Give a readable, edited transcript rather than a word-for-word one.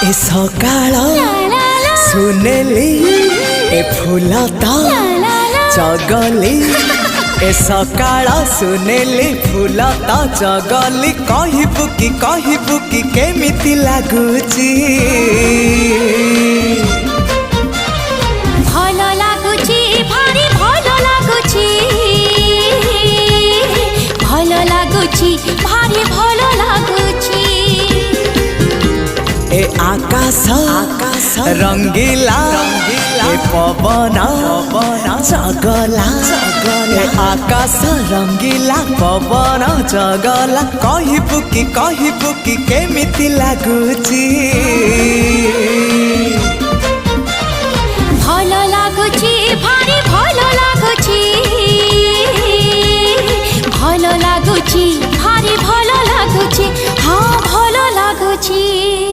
ए सकाळ सुनेली ए फूल तो चगली ए सकाळ सुनेली फूल तो चगली कहबू कि केमिति लागुची भल लागुची भारी भल लागुची भल लागुची भारी भल लागुची ए आकाश रंगीला ए पवन चगला ए आकाश रंगीला पवन चगला कहबू कि केमिति लागुची।